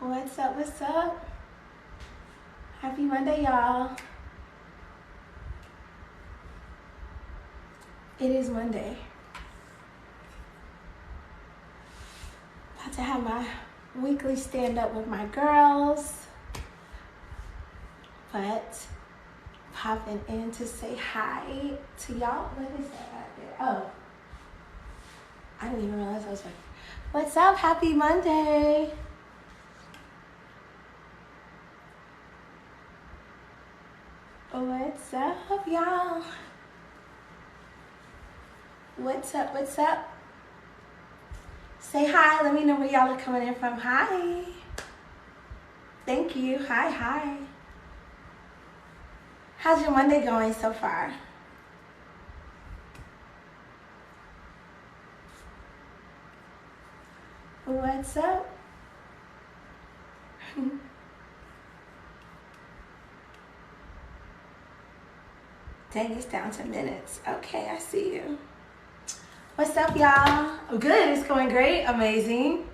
What's up, what's up? Happy Monday, y'all. It is Monday. About to have my weekly stand-up with my girls. But popping in to say hi to y'all. What is that right there? Oh. I didn't even realize I was like, what's up? Happy Monday. What's up, y'all? What's up, what's up? Say hi, let me know where y'all are coming in from. Hi. Thank you, hi. How's your Monday going so far? What's up? Dang, it's down to minutes. Okay, I see you. What's up, y'all? Good, it's going great. Amazing.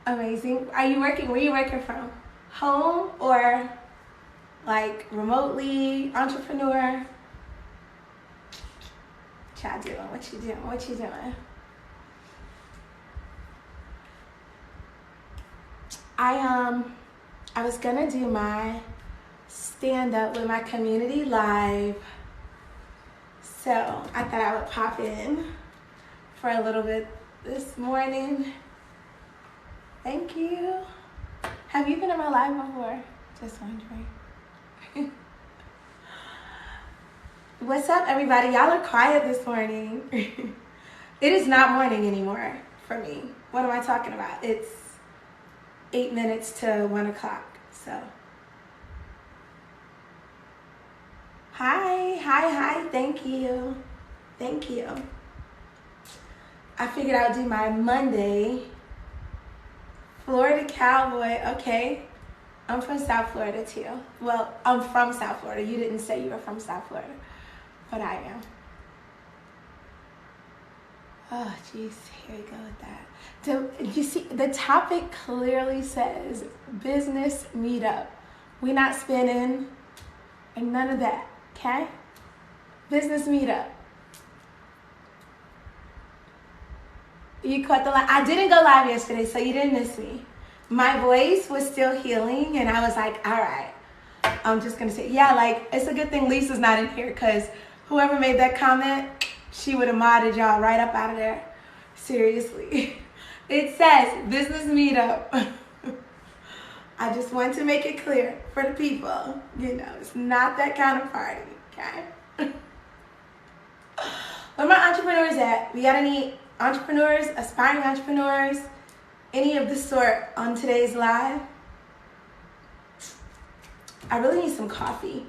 Amazing. Are you working? Where are you working from? Home or like remotely? Entrepreneur? What y'all doing? What you doing? What you doing? I was gonna do my stand-up with my community live. So I thought I would pop in for a little bit this morning. Thank you. Have you been in my live before? Just wondering. What's up, everybody? Y'all are quiet this morning. It is not morning anymore for me. What am I talking about? It's 8 minutes to 1 o'clock, so. Hi, thank you. I figured I would do my Monday. Florida Cowboy, okay. I'm from South Florida too. Well, I'm from South Florida. You didn't say you were from South Florida, but I am. Oh, jeez, here we go with that. You see, the topic clearly says business meetup. We're not spinning and none of that, okay? Business meetup. You caught the live. I didn't go live yesterday, so you didn't miss me. My voice was still healing, and I was like, all right, I'm just going to say, yeah, like, it's a good thing Lisa's not in here, because whoever made that comment, she would have modded y'all right up out of there. Seriously. It says business meetup. I just want to make it clear for the people, you know, it's not that kind of party, okay? Where my entrepreneurs at? We got any entrepreneurs, aspiring entrepreneurs, any of the sort on today's live? I really need some coffee.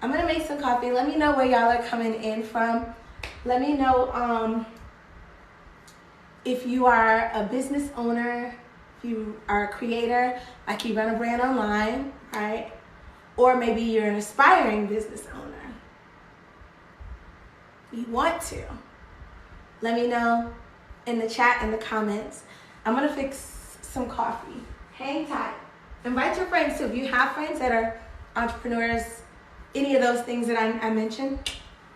I'm gonna make some coffee. Let me know where y'all are coming in from. Let me know if you are a business owner, if you are a creator, like you run a brand online, right? Or maybe you're an aspiring business owner. You want to. Let me know in the chat, in the comments. I'm gonna fix some coffee. Hang tight. Invite your friends too. If you have friends that are entrepreneurs, any of those things that I mentioned,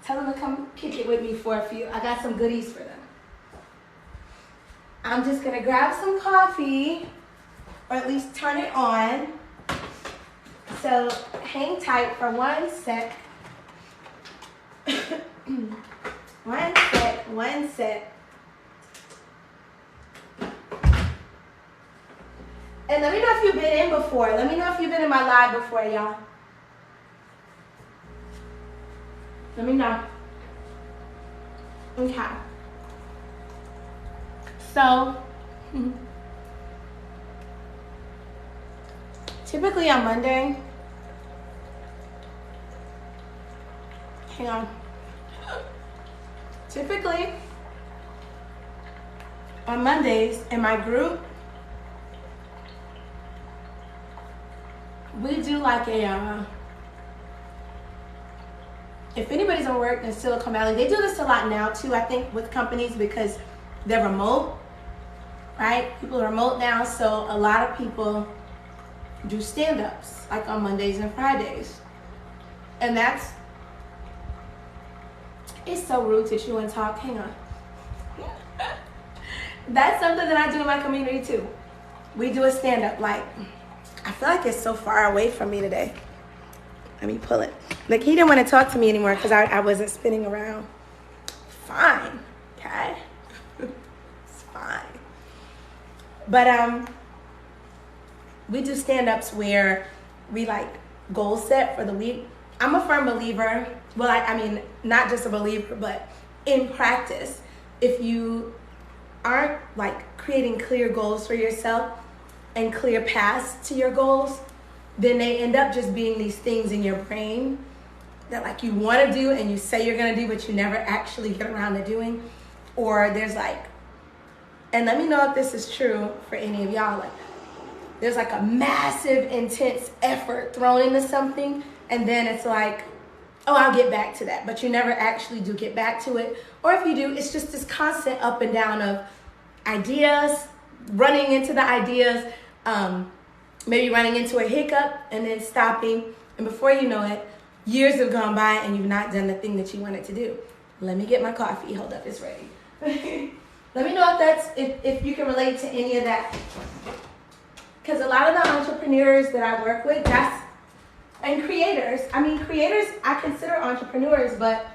tell them to come kick it with me for a few. I got some goodies for them. I'm just gonna grab some coffee, or at least turn it on. So hang tight for 1 sec. One sec. And let me know if you've been in before. Let me know if you've been in my live before, y'all. Let me know. Okay. So, typically on Monday, hang on. Typically on Mondays in my group, we do like a, if anybody's on work in Silicon Valley, they do this a lot now too, I think, with companies because they're remote, right? People are remote now, so a lot of people do stand-ups, like on Mondays and Fridays. And it's so rude to chew and talk. Hang on. That's something that I do in my community too. We do a stand-up. Like, I feel like it's so far away from me today. Let me pull it. Like, he didn't want to talk to me anymore because I wasn't spinning around. Fine, okay? It's fine. But we do stand-ups where we like goal set for the week. I'm a firm believer. Well, I mean, not just a believer, but in practice, if you aren't like creating clear goals for yourself and clear paths to your goals, then they end up just being these things in your brain that like you want to do and you say you're going to do, but you never actually get around to doing. Or there's like, and let me know if this is true for any of y'all, like there's like a massive, intense effort thrown into something, and then it's like, oh, I'll get back to that. But you never actually do get back to it. Or if you do, it's just this constant up and down of ideas, running into the ideas, maybe running into a hiccup and then stopping. And before you know it, years have gone by and you've not done the thing that you wanted to do. Let me get my coffee. Hold up, it's ready. Let me know if you can relate to any of that. Because a lot of the entrepreneurs that I work with, and creators, I consider entrepreneurs, but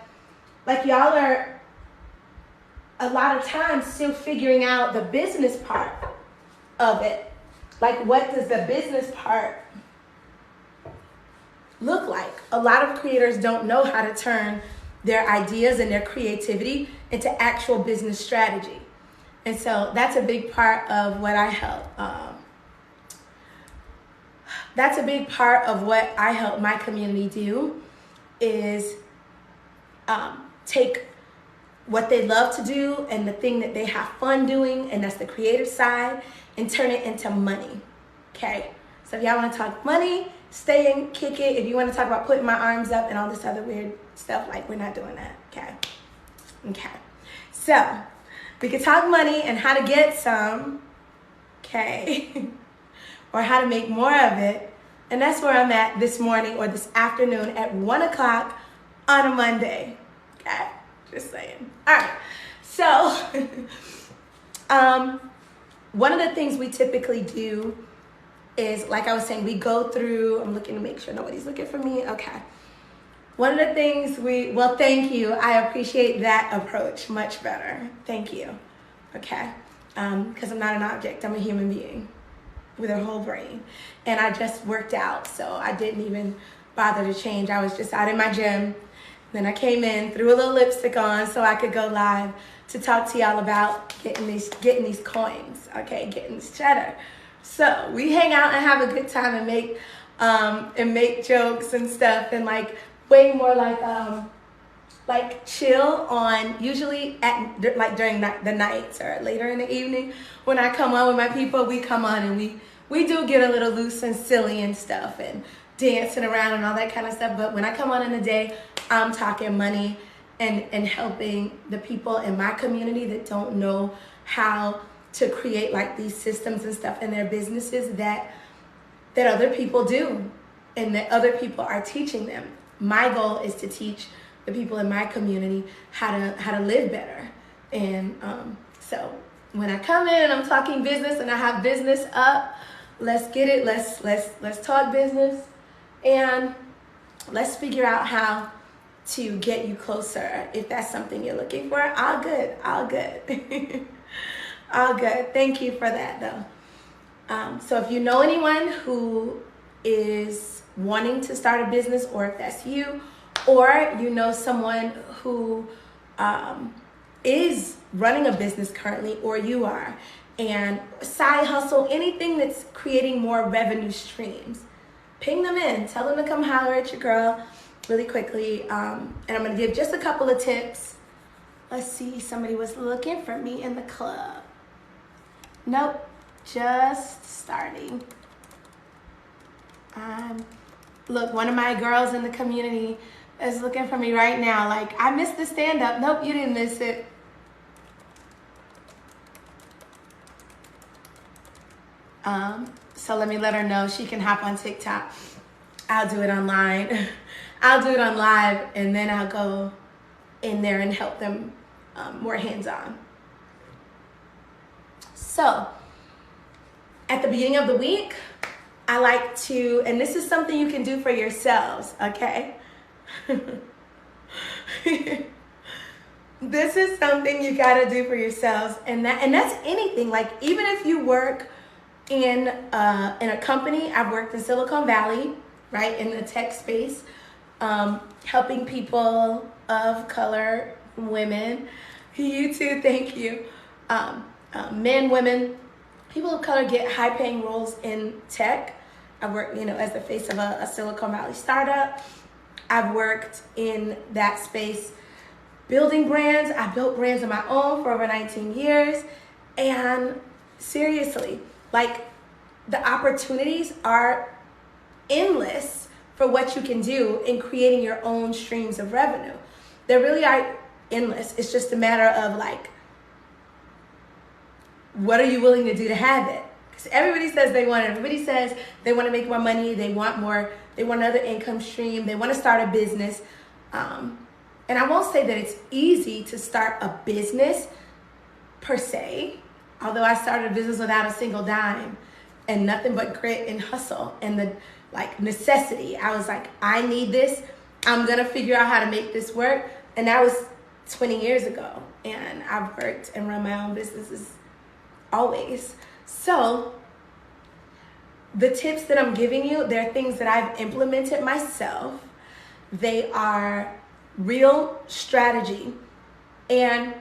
like y'all are a lot of times still figuring out the business part of it. Like, what does the business part look like? A lot of creators don't know how to turn their ideas and their creativity into actual business strategy. And so that's a big part of what I help. That's a big part of what I help my community do is take what they love to do and the thing that they have fun doing, and that's the creative side, and turn it into money, okay? So if y'all want to talk money, stay and kick it. If you want to talk about putting my arms up and all this other weird stuff, like, we're not doing that, okay? Okay. So we could talk money and how to get some, okay? Or how to make more of it. And that's where I'm at this morning or this afternoon at 1 o'clock on a Monday, okay? Just saying. All right. So one of the things we typically do is, like I was saying, we go through, I'm looking to make sure nobody's looking for me. Okay. One of the things well, thank you. I appreciate that approach much better. Thank you. Okay. Because I'm not an object. I'm a human being with a whole brain. And I just worked out, so I didn't even bother to change. I was just out in my gym. Then I came in, threw a little lipstick on so I could go live to talk to y'all about getting these coins, okay, getting this cheddar. So we hang out and have a good time and make jokes and stuff, and like way more like chill on, usually at like during the nights or later in the evening when I come on with my people. We come on and we do get a little loose and silly and stuff and dancing around and all that kind of stuff. But when I come on in the day, I'm talking money and helping the people in my community that don't know how to create like these systems and stuff in their businesses that other people do and that other people are teaching them. My goal is to teach the people in my community how to live better. And so when I come in and I'm talking business and I have business up, let's get it. Let's talk business and let's figure out how to get you closer. If that's something you're looking for, all good. All good. Thank you for that though. So if you know anyone who is wanting to start a business, or if that's you, or you know someone who is running a business currently, or you are, and side hustle, anything that's creating more revenue streams, ping them in. Tell them to come holler at your girl really quickly. And I'm going to give just a couple of tips. Let's see. Somebody was looking for me in the club. Nope. Just starting. Look, one of my girls in the community is looking for me right now. Like, I missed the stand-up. Nope, you didn't miss it. So let me let her know she can hop on TikTok. I'll do it online. I'll do it on live, and then I'll go in there and help them more hands-on. So at the beginning of the week, I like to, and this is something you can do for yourselves, okay? This is something you gotta do for yourselves, and that's anything. Like, even if you work in a company, I've worked in Silicon Valley, right, in the tech space, helping people of color, women, you too, thank you, men, women, people of color get high-paying roles in tech. I've worked, as the face of a Silicon Valley startup. I've worked in that space building brands. I built brands of my own for over 19 years. And seriously, like, the opportunities are endless for what you can do in creating your own streams of revenue. They really are endless. It's just a matter of, like, what are you willing to do to have it? Because everybody says they want it. Everybody says they want to make more money. They want more. They want another income stream. They want to start a business. And I won't say that it's easy to start a business per se, although I started a business without a single dime and nothing but grit and hustle and the necessity. I was like, I need this. I'm going to figure out how to make this work. And that was 20 years ago. And I've worked and run my own businesses always. So the tips that I'm giving you, they're things that I've implemented myself. They are real strategy, and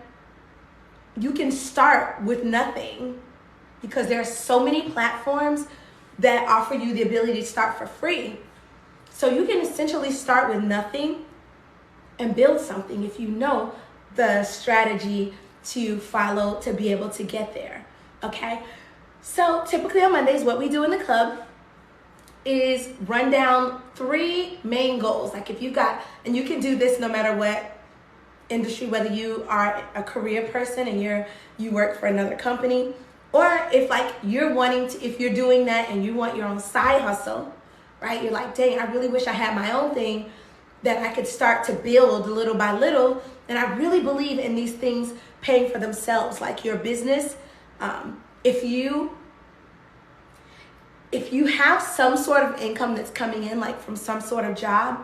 you can start with nothing because there are so many platforms that offer you the ability to start for free. So you can essentially start with nothing and build something if you know the strategy to follow to be able to get there, okay? So typically on Mondays, what we do in the club is run down 3 main goals. Like, if you got, and you can do this no matter what industry, whether you are a career person and you work for another company, or if you're wanting to, if you're doing that and you want your own side hustle, right? You're like, dang, I really wish I had my own thing that I could start to build little by little. And I really believe in these things paying for themselves, like your business. If you have some sort of income that's coming in, like from some sort of job,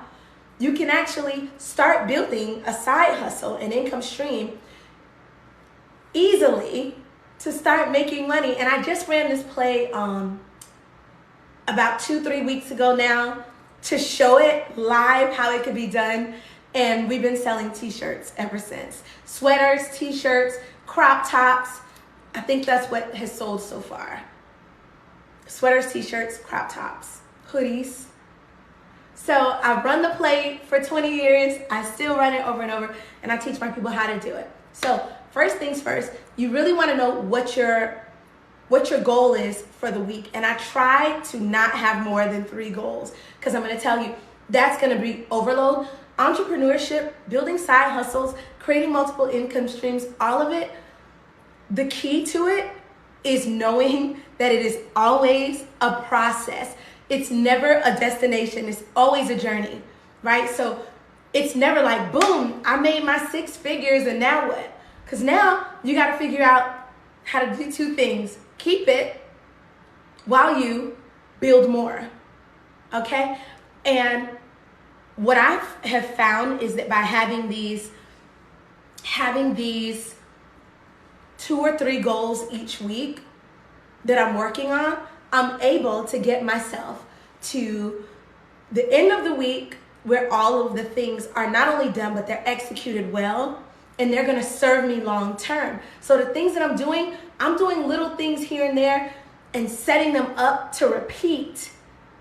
you can actually start building a side hustle, an income stream, easily to start making money. And I just ran this play about 2-3 weeks ago now to show it live how it could be done. And we've been selling t-shirts ever since. Sweaters, t-shirts, crop tops. I think that's what has sold so far. Sweaters, t-shirts, crop tops, hoodies. So I've run the play for 20 years. I still run it over and over, and I teach my people how to do it. So first things first, you really want to know what your goal is for the week. And I try to not have more than 3 goals, because I'm going to tell you that's going to be overload. Entrepreneurship, building side hustles, creating multiple income streams, all of it, the key to it is knowing that it is always a process. It's never a destination. It's always a journey, right? So it's never like, boom, I made my 6 figures and now what? Because now you got to figure out how to do 2 things. Keep it while you build more, okay? And what I have found is that by having these 2 or 3 goals each week that I'm working on, I'm able to get myself to the end of the week where all of the things are not only done, but they're executed well, and they're gonna serve me long term. So the things that I'm doing little things here and there and setting them up to repeat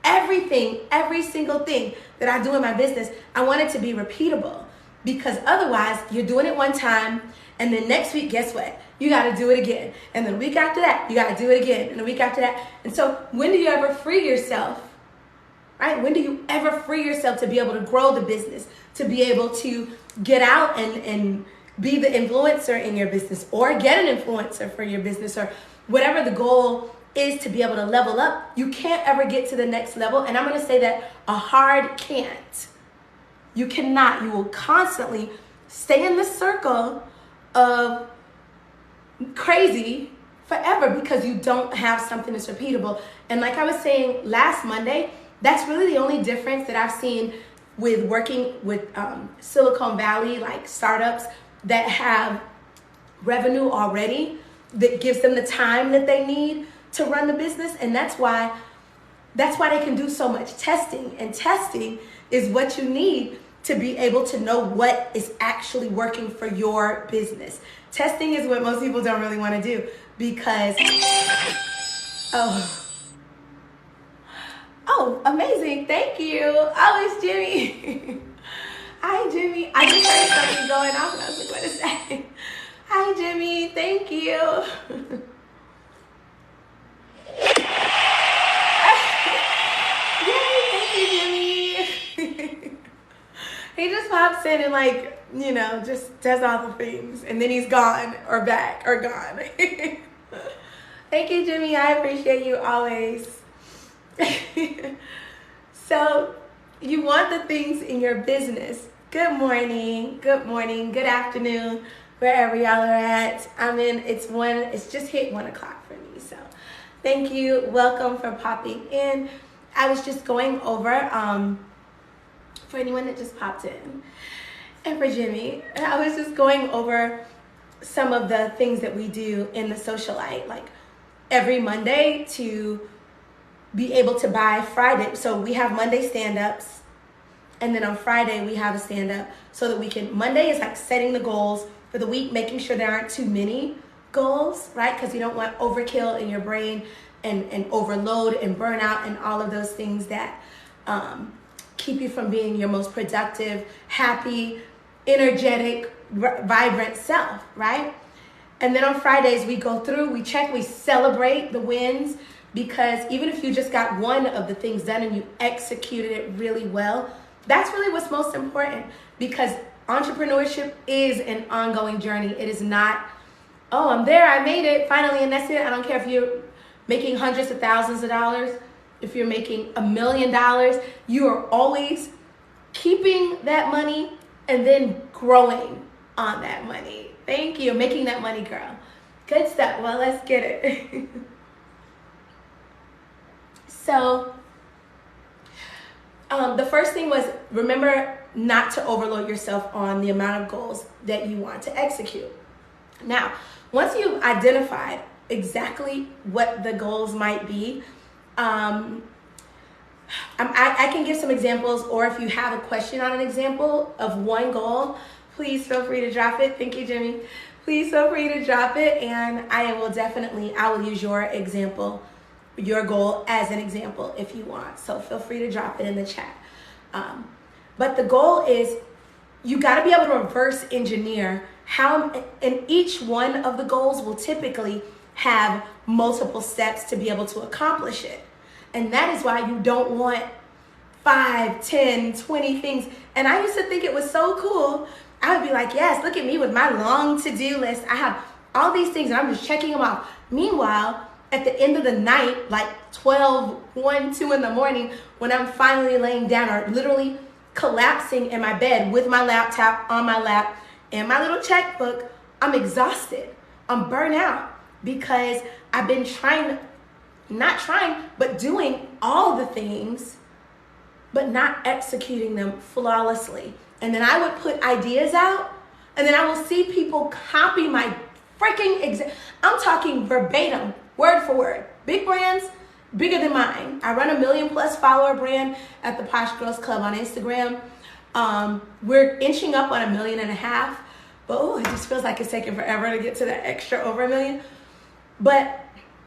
everything, every single thing that I do in my business. I want it to be repeatable, because otherwise you're doing it one time, and then next week, guess what? You got to do it again. And then the week after that, you got to do it again. And the week after that. And so when do you ever free yourself, right? When do you ever free yourself to be able to grow the business, to be able to get out and be the influencer in your business, or get an influencer for your business, or whatever the goal is to be able to level up. You can't ever get to the next level. And I'm going to say that a hard can't. You cannot. You will constantly stay in the circle of crazy forever because you don't have something that's repeatable. And like I was saying last Monday, that's really the only difference that I've seen with working with Silicon Valley, like startups that have revenue already that gives them the time that they need to run the business. And that's why they can do so much testing. And testing is what you need to be able to know what is actually working for your business. Testing is what most people don't really want to do because, oh, amazing. Thank you. Oh, it's Jimmy. Hi, Jimmy. I just heard something going off and I was like, what is that? Hi, Jimmy. Thank you. Yay, thank you, Jimmy. He just pops in and like, you know, just does all the things. And then he's gone or back or gone. Thank you, Jimmy. I appreciate you always. So you want the things in your business. Good morning, good afternoon, wherever y'all are at. It's just hit 1 o'clock for me. So thank you. Welcome for popping in. I was just going over, for anyone that just popped in, and for Jimmy, I was just going over some of the things that we do in the socialite, like every Monday to be able to buy Friday. So we have Monday stand-ups, and then on Friday we have a stand-up so that we can, Monday is like setting the goals for the week, making sure there aren't too many goals, right? Because you don't want overkill in your brain and overload and burnout and all of those things that keep you from being your most productive, happy, energetic, vibrant self, right? And then on Fridays we go through, we check, we celebrate the wins, because even if you just got one of the things done and you executed it really well, that's really what's most important, because entrepreneurship is an ongoing journey. It is not, oh, I'm there, I made it, finally, and that's it. I don't care if you're making hundreds of thousands of dollars, if you're making $1 million, you are always keeping that money and then growing on that money. Thank you, making that money grow. Good stuff. Well, let's get it. So the first thing was, remember not to overload yourself on the amount of goals that you want to execute. Now, once you've identified exactly what the goals might be, I can give some examples, or if you have a question on an example of one goal, please feel free to drop it. Thank you, Jimmy. Please feel free to drop it, and I will use your example, your goal as an example if you want. So feel free to drop it in the chat. But the goal is, you got to be able to reverse engineer how, and each one of the goals will typically have multiple steps to be able to accomplish it. And that is why you don't want 5, 10, 20 things. And I used to think it was so cool. I would be like, yes, look at me with my long to-do list. I have all these things and I'm just checking them off. Meanwhile, at the end of the night, like 12, 1, 2 in the morning, when I'm finally laying down or literally collapsing in my bed with my laptop on my lap and my little checkbook, I'm exhausted. I'm burnt out because I've been doing all the things, but not executing them flawlessly. And then I would put ideas out, and then I will see people copy my freaking I'm talking verbatim, word for word. Big brands, bigger than mine. I run a 1 million+ follower brand at the Posh Girls Club on Instagram. We're inching up on 1.5 million, but it just feels like it's taking forever to get to that extra over 1 million. But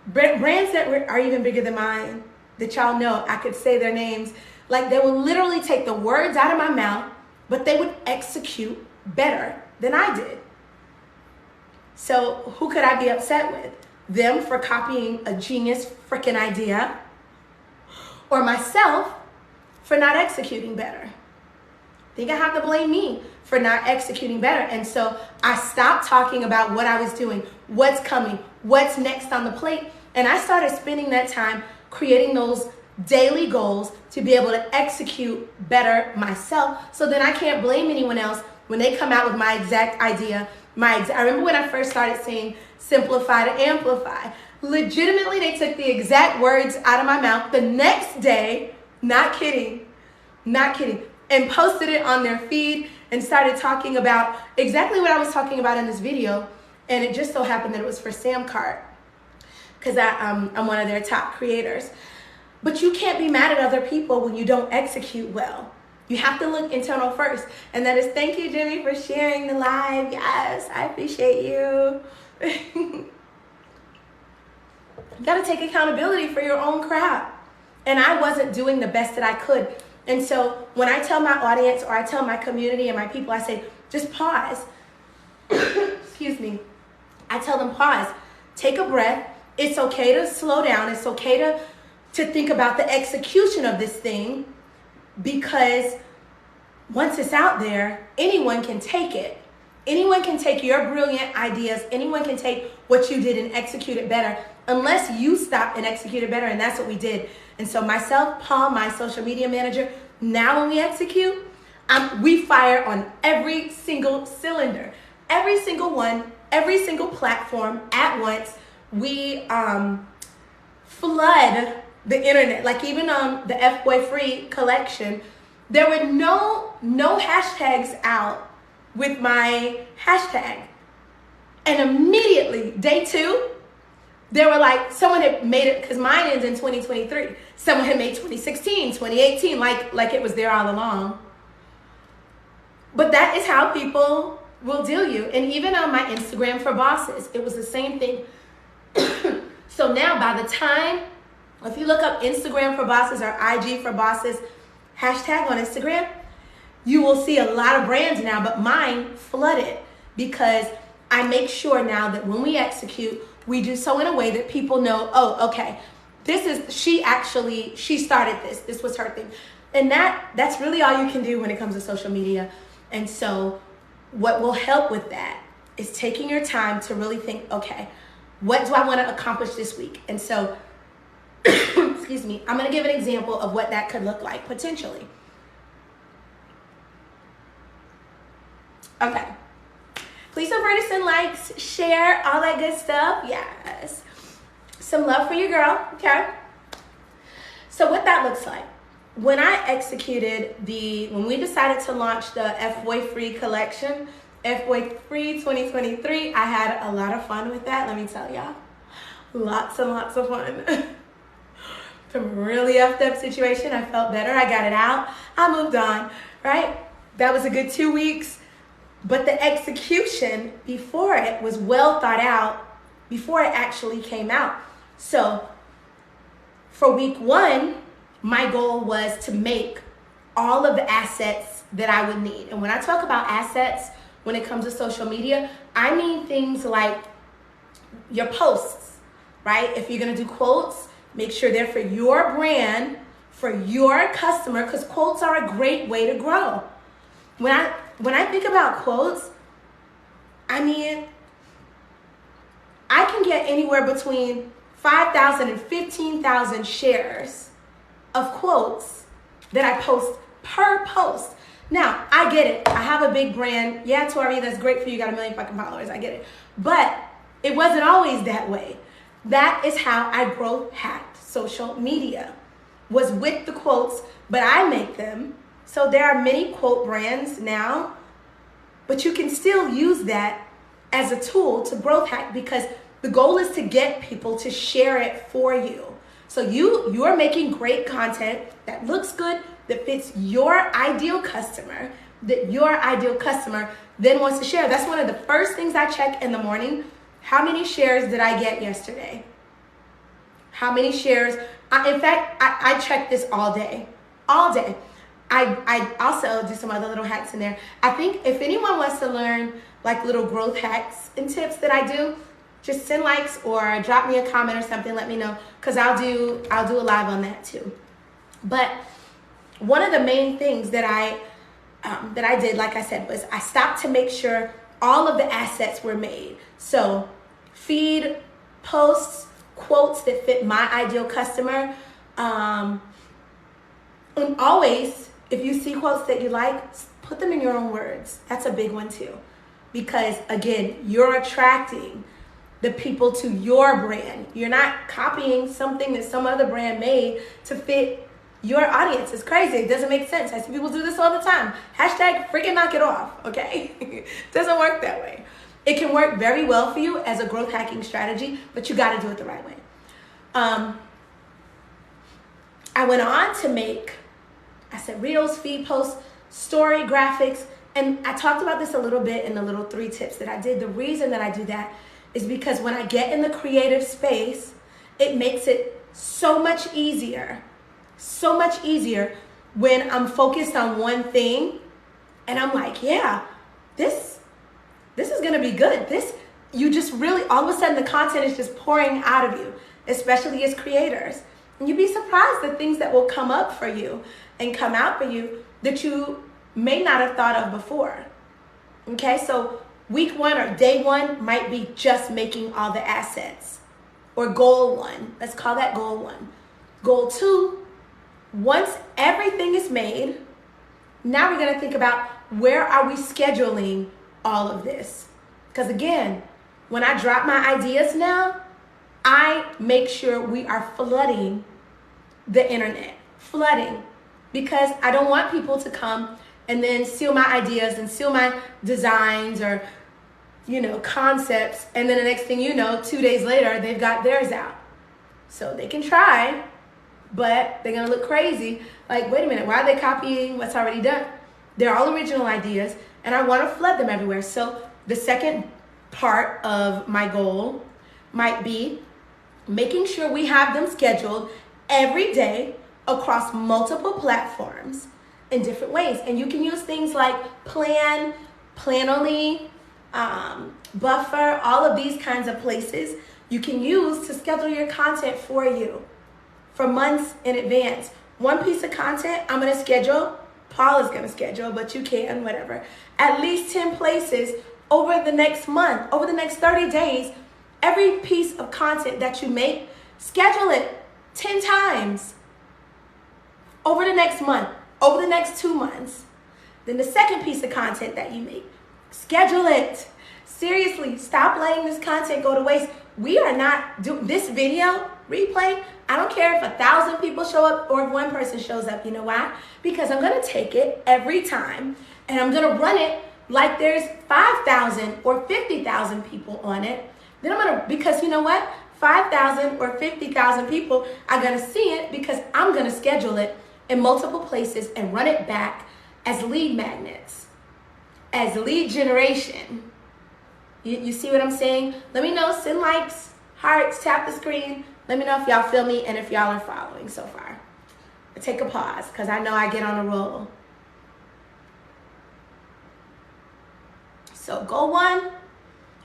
brands that are even bigger than mine, that y'all know, I could say their names, like they will literally take the words out of my mouth, but they would execute better than I did. So who could I be upset with? Them for copying a genius freaking idea, or myself for not executing better? I think I have to blame me for not executing better. And so I stopped talking about what I was doing, what's coming, what's next on the plate, And I started spending that time creating those daily goals to be able to execute better myself, so then I can't blame anyone else when they come out with my exact idea. I remember when I first started saying simplify to amplify. Legitimately, they took the exact words out of my mouth the next day, not kidding, and posted it on their feed and started talking about exactly what I was talking about in this video. And it just so happened that it was for Samcart, because I'm one of their top creators. But you can't be mad at other people when you don't execute well. You have to look internal first. And that is, thank you, Jimmy, for sharing the live. Yes, I appreciate you. You gotta take accountability for your own crap. And I wasn't doing the best that I could. And so when I tell my audience, or I tell my community and my people, I say, just pause. Excuse me. I tell them, pause, take a breath. It's okay to slow down. It's okay to think about the execution of this thing, because once it's out there, anyone can take it. Anyone can take your brilliant ideas. Anyone can take what you did and execute it better, unless you stop and execute it better. And that's what we did. And so myself, Paul, my social media manager, now when we execute, we fire on every single cylinder, every single one, every single platform at once. We flood the internet. Like even the F-Boy Free collection, there were no hashtags out with my hashtag. And immediately, day 2, there were like, someone had made it, because mine ends in 2023. Someone had made 2016, 2018, like it was there all along. But that is how people will deal you. And even on my Instagram for bosses, it was the same thing. So now by the time, if you look up Instagram for bosses or IG for bosses hashtag on Instagram, you will see a lot of brands now, but mine flooded, because I make sure now that when we execute, we do so in a way that people know, oh, okay, she started this. This was her thing. And that's really all you can do when it comes to social media. And so what will help with that is taking your time to really think, okay, what do I want to accomplish this week? And so, excuse me, I'm going to give an example of what that could look like potentially. Okay. Please don't forget to send likes, share, all that good stuff. Yes. Some love for your girl, okay? So what that looks like. When I executed when we decided to launch the F-Boy Free collection, F-Boy Free 2023, I had a lot of fun with that, let me tell y'all. Lots and lots of fun. From a really effed up situation, I felt better, I got it out, I moved on, right? That was a good 2 weeks. But the execution before it was well thought out before it actually came out. So for week 1, my goal was to make all of the assets that I would need. And when I talk about assets, when it comes to social media, I mean things like your posts, right? If you're gonna do quotes, make sure they're for your brand, for your customer, because quotes are a great way to grow. When I think about quotes, I mean, I can get anywhere between 5,000 and 15,000 shares of quotes that I post per post. Now, I get it. I have a big brand. Yeah, Tori, that's great for you. You got 1 million fucking followers. I get it. But it wasn't always that way. That is how I growth hacked social media, was with the quotes, but I make them. So there are many quote brands now, but you can still use that as a tool to growth hack, because the goal is to get people to share it for you. So you're making great content that looks good, that fits your ideal customer, that your ideal customer then wants to share. That's one of the first things I check in the morning. How many shares did I get yesterday? How many shares? In fact, I check this all day. I also do some other little hacks in there. I think if anyone wants to learn like little growth hacks and tips that I do, just send likes or drop me a comment or something, let me know, because I'll do a live on that too. But one of the main things that I did, like I said, was I stopped to make sure all of the assets were made. So feed, posts, quotes that fit my ideal customer. And always, if you see quotes that you like, put them in your own words. That's a big one too. Because again, you're attracting the people to your brand. You're not copying something that some other brand made to fit your audience. It's crazy. It doesn't make sense. I see people do this all the time. Hashtag freaking knock it off, okay? It doesn't work that way. It can work very well for you as a growth hacking strategy, but you got to do it the right way. I went on to make, I said reels, feed posts, story graphics, and I talked about this a little bit in the little 3 tips that I did. The reason that I do that is because when I get in the creative space, it makes it so much easier when I'm focused on one thing and I'm like, yeah, this is gonna be good. You just really, all of a sudden the content is just pouring out of you, especially as creators. And you'd be surprised the things that will come up for you and come out for you that you may not have thought of before. Okay, so week 1 or day 1 might be just making all the assets. Or goal 1, let's call that goal 1. Goal 2, once everything is made, now we're gonna think about where are we scheduling all of this? Because again, when I drop my ideas now, I make sure we are flooding the internet, because I don't want people to come and then steal my ideas and steal my designs or, concepts. And then the next thing you know, 2 days later, they've got theirs out. So they can try, but they're gonna look crazy. Like, wait a minute, why are they copying what's already done? They're all original ideas and I wanna flood them everywhere. So the second part of my goal might be making sure we have them scheduled every day across multiple platforms in different ways. And you can use things like Planoly, Buffer, all of these kinds of places you can use to schedule your content for you for months in advance. One piece of content I'm gonna schedule, Paul is gonna schedule, but you can, whatever. At least 10 places over the next month, over the next 30 days. Every piece of content that you make, schedule it 10 times over the next month, over the next 2 months. Then the second piece of content that you make, schedule it. Seriously, stop letting this content go to waste. We are not doing this video replay. I don't care if 1,000 people show up or if 1 person shows up. You know why? Because I'm gonna take it every time and I'm gonna run it like there's 5,000 or 50,000 people on it. Then because you know what? 5,000 or 50,000 people are gonna see it because I'm gonna schedule it in multiple places and run it back as lead magnets, as lead generation. You see what I'm saying? Let me know, send likes, hearts, tap the screen. Let me know if y'all feel me and if y'all are following so far. I'll take a pause because I know I get on a roll. So goal 1,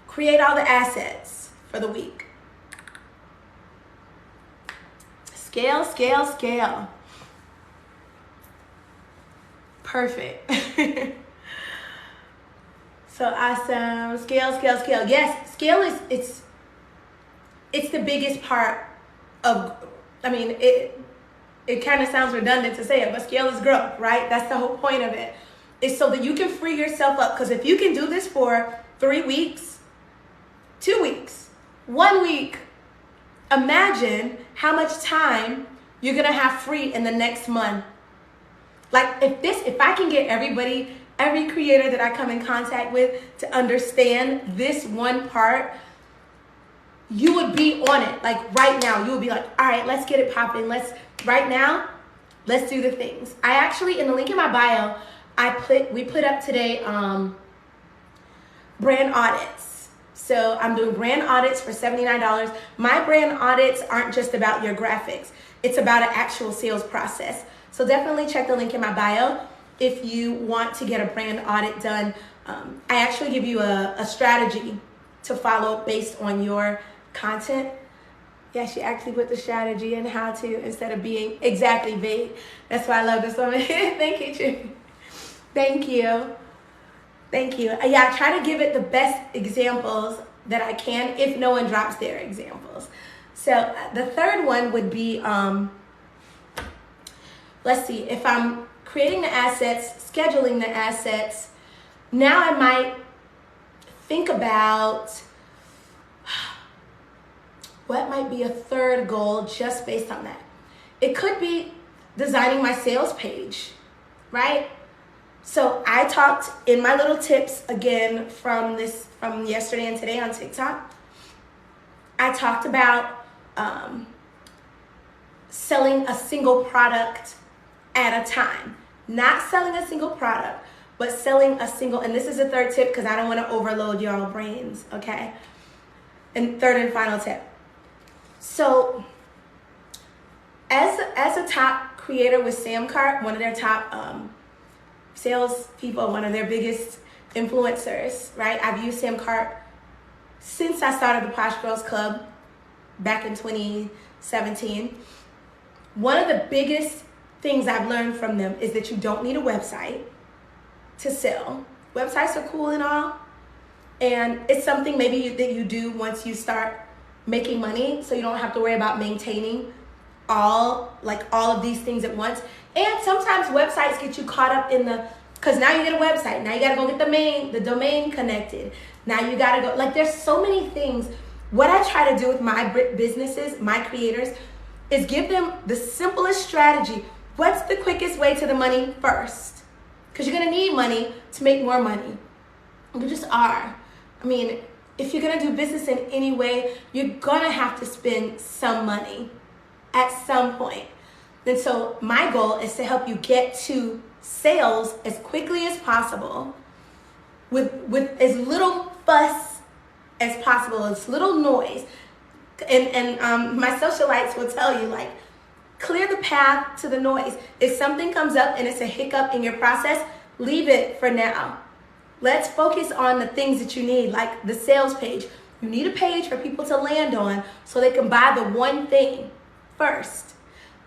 create all the assets for the week. Scale, scale, scale. Perfect. So awesome. Scale, scale, scale. Yes, scale is it's the biggest part of, it kind of sounds redundant to say it, but scale is growth, right? That's the whole point of it. It's so that you can free yourself up. Because if you can do this for 3 weeks, 2 weeks, 1 week, imagine how much time you're gonna have free in the next month. Like if I can get every creator that I come in contact with to understand this one part, you would be on it. Like right now, you would be like, all right, let's get it popping. Let's do the things. I actually, in the link in my bio, we put up today brand audits. So I'm doing brand audits for $79. My brand audits aren't just about your graphics. It's about an actual sales process. So definitely check the link in my bio if you want to get a brand audit done. I actually give you a strategy to follow based on your content. Yeah, she actually put the strategy and how to instead of being exactly vague. That's why I love this woman. Thank you, Jim. Thank you. Thank you. Yeah, I try to give it the best examples that I can if no one drops their examples. So the third one would be, let's see, if I'm creating the assets, scheduling the assets, now I might think about what might be a third goal just based on that. It could be designing my sales page, right? So I talked in my little tips again from yesterday and today on TikTok. I talked about selling a single product at a time. Not selling a single product, but selling a single, and this is a third tip because I don't want to overload y'all brains, okay? And third and final tip. So as a top creator with Samcart, one of their top sales people, one of their biggest influencers, right? I've used Samcart since I started the Posh Girls Club back in 2017. One of the biggest things I've learned from them is that you don't need a website to sell. Websites are cool and all, and it's something maybe that you do once you start making money, so you don't have to worry about maintaining all of these things at once. And sometimes websites get you caught up in because now you get a website, now you gotta go get the domain connected, now you gotta go, there's so many things. What I try to do with my businesses, my creators, is give them the simplest strategy. What's the quickest way to the money first? Because you're gonna need money to make more money. You just are. I mean, if you're gonna do business in any way, you're gonna have to spend some money at some point. And so my goal is to help you get to sales as quickly as possible with as little fuss as possible, as little noise. And my socialites will tell you, clear the path to the noise. If something comes up and it's a hiccup in your process, leave it for now. Let's focus on the things that you need, like the sales page. You need a page for people to land on so they can buy the one thing first.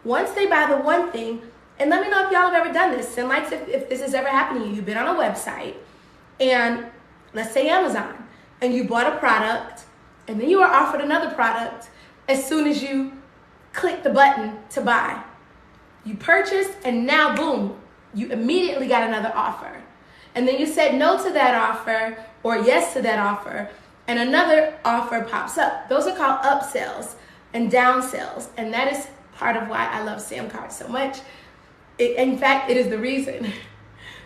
Once they buy the one thing, and let me know if y'all have ever done this, and if this has ever happened to you. You've been on a website, and let's say Amazon, and you bought a product, and then you were offered another product as soon as you click the button to buy. You purchased, and now boom, you immediately got another offer. And then you said no to that offer or yes to that offer, and another offer pops up. Those are called upsells and downsells, and that is part of why I love Samcart so much. In fact, it is the reason,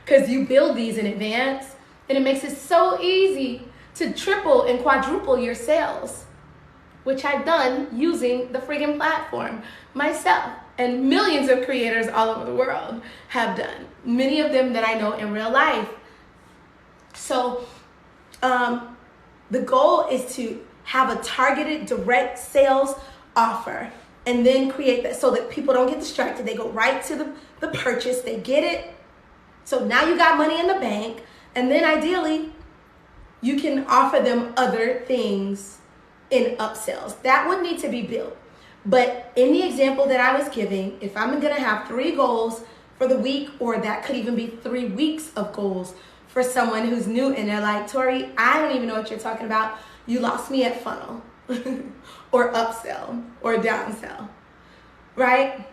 because you build these in advance, and it makes it so easy to triple and quadruple your sales, which I've done using the friggin' platform myself. And millions of creators all over the world have done. Many of them that I know in real life. So the goal is to have a targeted direct sales offer and then create that so that people don't get distracted. They go right to the purchase, they get it. So now you got money in the bank, and then ideally you can offer them other things in upsells. That would need to be built. But in the example that I was giving, if I'm gonna have 3 goals for the week, or that could even be 3 weeks of goals for someone who's new and they're like, Tori, I don't even know what you're talking about. You lost me at funnel or upsell or downsell, right?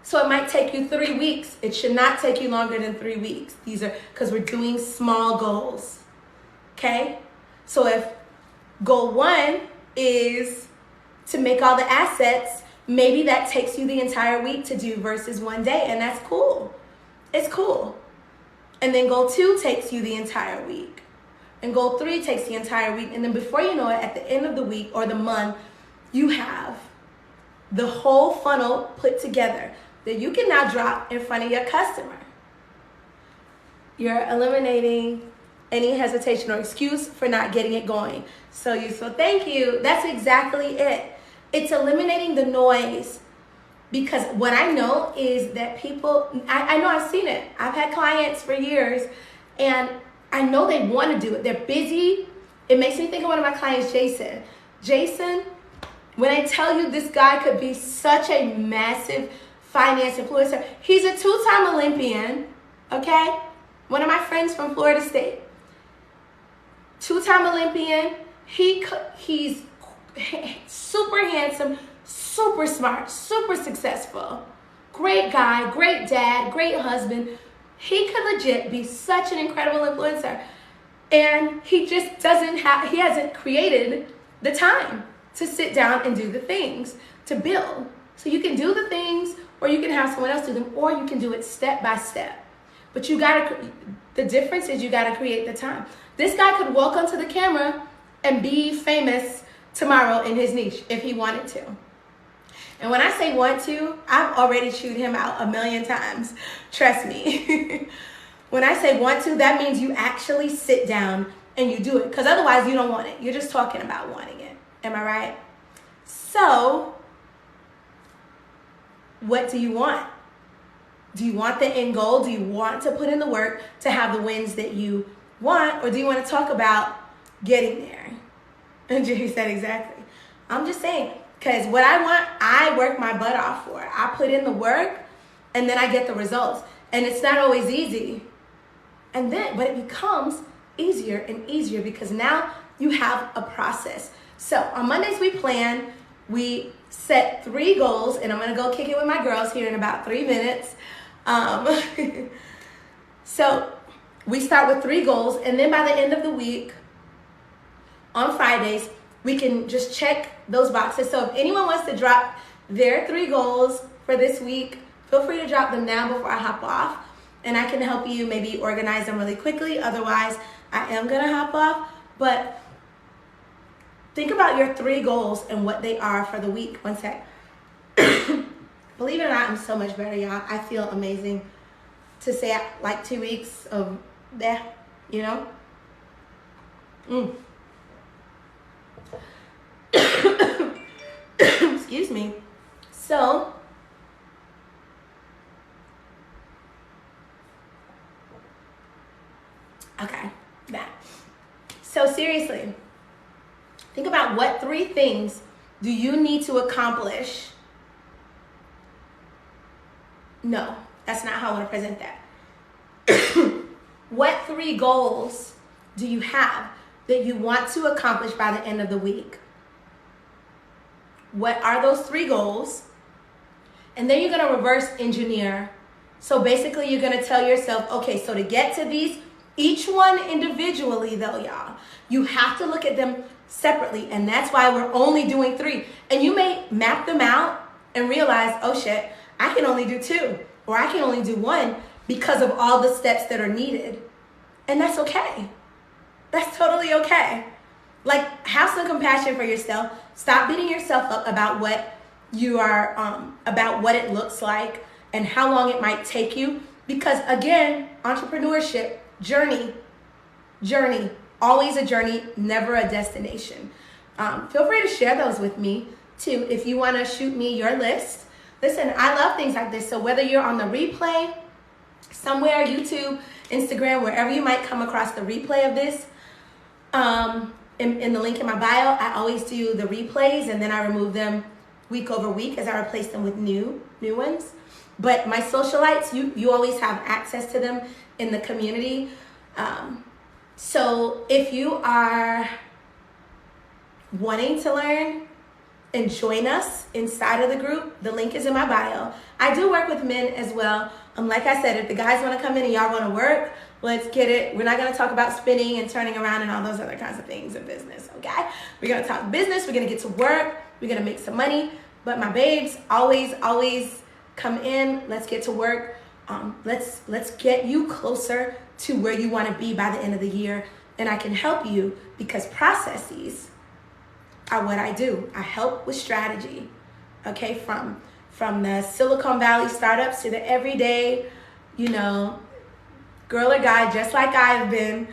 So it might take you 3 weeks. It should not take you longer than 3 weeks. These are because we're doing small goals, okay? So if goal 1 is to make all the assets, maybe that takes you the entire week to do versus one day, and that's cool. It's cool. And then goal 2 takes you the entire week. And goal 3 takes the entire week. And then before you know it, at the end of the week or the month, you have the whole funnel put together that you can now drop in front of your customer. You're eliminating any hesitation or excuse for not getting it going. So thank you. That's exactly it. It's eliminating the noise, because what I know is that people, I know I've seen it. I've had clients for years, and I know they want to do it. They're busy. It makes me think of one of my clients, Jason. Jason, when I tell you this guy could be such a massive finance influencer, he's a 2-time Olympian, okay? One of my friends from Florida State. 2-time Olympian. He's super handsome, super smart, super successful, great guy, great dad, great husband. He could legit be such an incredible influencer. And he just he hasn't created the time to sit down and do the things, to build. So you can do the things, or you can have someone else do them, or you can do it step by step. But the difference is you gotta create the time. This guy could walk onto the camera and be famous tomorrow in his niche if he wanted to. And when I say want to, I've already chewed him out a million times. Trust me. When I say want to, that means you actually sit down and you do it. Because otherwise you don't want it. You're just talking about wanting it. Am I right? So, what do you want? Do you want the end goal? Do you want to put in the work to have the wins that you want? Or do you want to talk about getting there? And Jerry said exactly. I'm just saying, because what I want, I work my butt off for. I put in the work and then I get the results. And it's not always easy. But it becomes easier and easier because now you have a process. So on Mondays we plan, we set 3 goals, and I'm gonna go kick it with my girls here in about 3 minutes. So we start with 3 goals, and then by the end of the week, on Fridays, we can just check those boxes. So if anyone wants to drop their 3 goals for this week, feel free to drop them now before I hop off, and I can help you maybe organize them really quickly. Otherwise, I am gonna hop off, but think about your 3 goals and what they are for the week. One sec. Believe it or not, I'm so much better, y'all. I feel amazing to say like 2 weeks of that, you know? Excuse me. So, okay, that. So seriously, think about what 3 things do you need to accomplish. No, that's not how I want to present that. What 3 goals do you have that you want to accomplish by the end of the week? What are those 3 goals? And then you're going to reverse engineer. So basically you're going to tell yourself, okay, so to get to these, each one individually though, y'all, you have to look at them separately. And that's why we're only doing 3. And you may map them out and realize, oh shit, I can only do 2, or I can only do 1 because of all the steps that are needed. And that's okay. That's totally okay. Like, have some compassion for yourself. Stop beating yourself up about what you are, about what it looks like and how long it might take you. Because again, entrepreneurship, journey, always a journey, never a destination. Feel free to share those with me too. If you want to shoot me your list. Listen, I love things like this. So whether you're on the replay somewhere, YouTube, Instagram, wherever you might come across the replay of this, in the link in my bio, I always do the replays and then I remove them week over week as I replace them with new ones. But my socialites, you always have access to them in the community. So if you are wanting to learn and join us inside of the group, the link is in my bio. I do work with men as well. Like I said, if the guys want to come in and y'all want to work, let's get it. We're not going to talk about spinning and turning around and all those other kinds of things in business, okay? We're going to talk business. We're going to get to work. We're going to make some money. But my babes, always come in. Let's get to work. Let's get you closer to where you want to be by the end of the year. And I can help you because processes are what I do. I help with strategy, okay? From the Silicon Valley startups to the everyday, girl or guy, just like I've been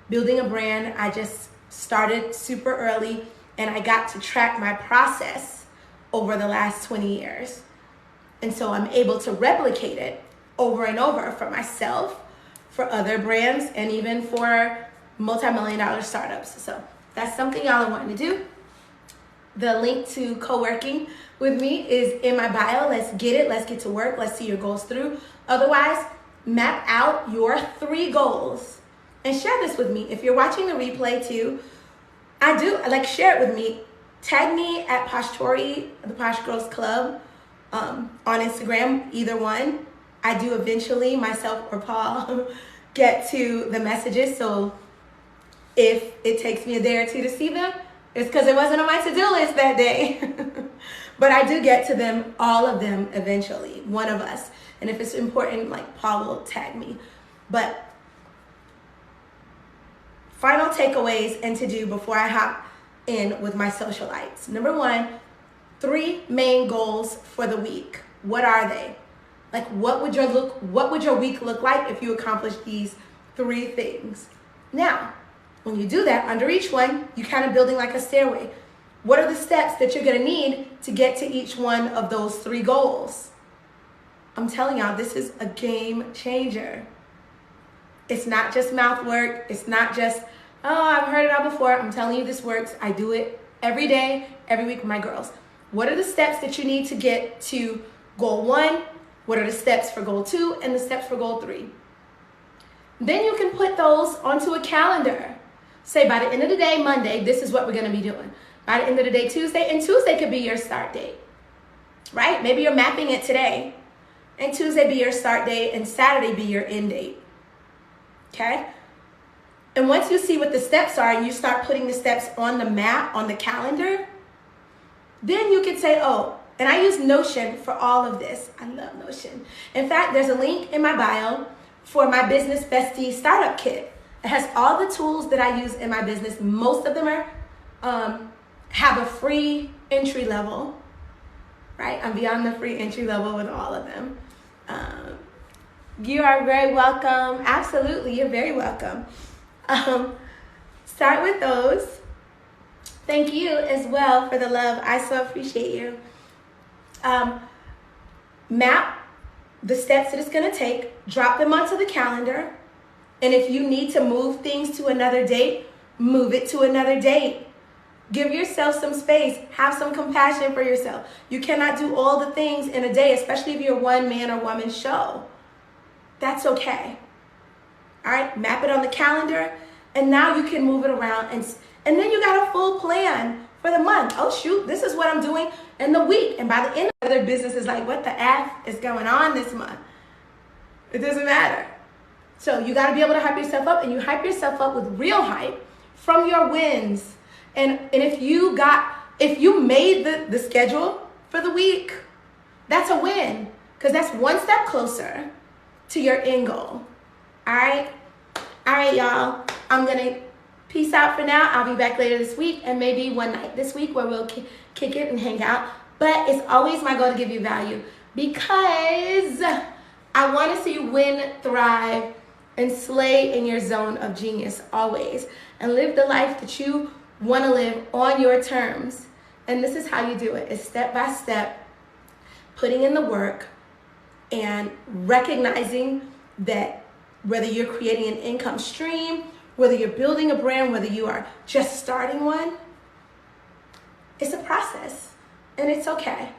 building a brand. I just started super early and I got to track my process over the last 20 years. And so I'm able to replicate it over and over for myself, for other brands, and even for multi-million-dollar startups. So that's something y'all are wanting to do. The link to co-working with me is in my bio. Let's get it. Let's get to work. Let's see your goals through. Otherwise, map out your 3 goals and share this with me. If you're watching the replay too, share it with me. tag me at Poshtori, the Posh Girls Club, on Instagram, either one. I do eventually, myself or Paul, get to the messages. So if it takes me a day or two to see them, it's because it wasn't on my to-do list that day. But I do get to them, all of them, eventually, one of us. And if it's important, like, Paul will tag me. But final takeaways and to do before I hop in with my socialites. Number one, 3 main goals for the week. What are they? Like, what would your week look like if you accomplished these 3 things? Now, when you do that, under each one, you're kind of building like a stairway. What are the steps that you're gonna need to get to each one of those 3 goals? I'm telling y'all, this is a game changer. It's not just mouth work. It's not just, oh, I've heard it all before. I'm telling you, this works. I do it every day, every week with my girls. What are the steps that you need to get to goal 1? What are the steps for goal 2 and the steps for goal 3? Then you can put those onto a calendar. Say by the end of the day, Monday, this is what we're gonna be doing. By the end of the day, Tuesday, and Tuesday could be your start date, right? Maybe you're mapping it today, and Tuesday be your start date, and Saturday be your end date, okay? And once you see what the steps are, and you start putting the steps on the map, on the calendar, then you can say, oh, and I use Notion for all of this. I love Notion. In fact, there's a link in my bio for my Business Bestie Startup Kit. It has all the tools that I use in my business. Most of them are have a free entry level, right? I'm beyond the free entry level with all of them. You are very welcome. Absolutely, you're very welcome. Start with those. Thank you as well for the love. I so appreciate you. Map the steps that it's going to take. Drop them onto the calendar. And if you need to move things to another date, move it to another date. Give yourself some space. Have some compassion for yourself. You cannot do all the things in a day, especially if you're a one man or woman show. That's okay. All right, map it on the calendar, and now you can move it around, and then you got a full plan for the month. Oh shoot, this is what I'm doing in the week, and by the end of their business is like, what the F is going on this month? It doesn't matter. So you got to be able to hype yourself up, and you hype yourself up with real hype from your wins. And if you made the schedule for the week, that's a win, because that's one step closer to your end goal. All right, y'all. I'm gonna peace out for now. I'll be back later this week, and maybe one night this week where we'll kick it and hang out. But it's always my goal to give you value, because I want to see you win, thrive, and slay in your zone of genius always, and live the life that you want to live on your terms. And this is how you do it. It's step by step, putting in the work, and recognizing that whether you're creating an income stream, whether you're building a brand, whether you are just starting one, it's a process, and it's okay.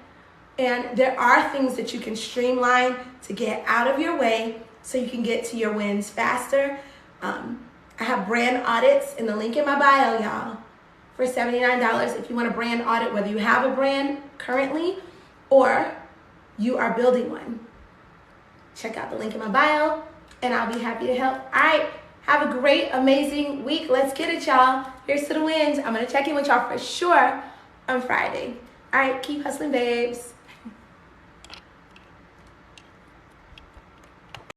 And there are things that you can streamline to get out of your way so you can get to your wins faster. I have brand audits in the link in my bio, y'all, for $79 if you want a brand audit, whether you have a brand currently or you are building one. Check out the link in my bio, and I'll be happy to help. All right, have a great, amazing week. Let's get it, y'all. Here's to the wins. I'm going to check in with y'all for sure on Friday. All right, keep hustling, babes.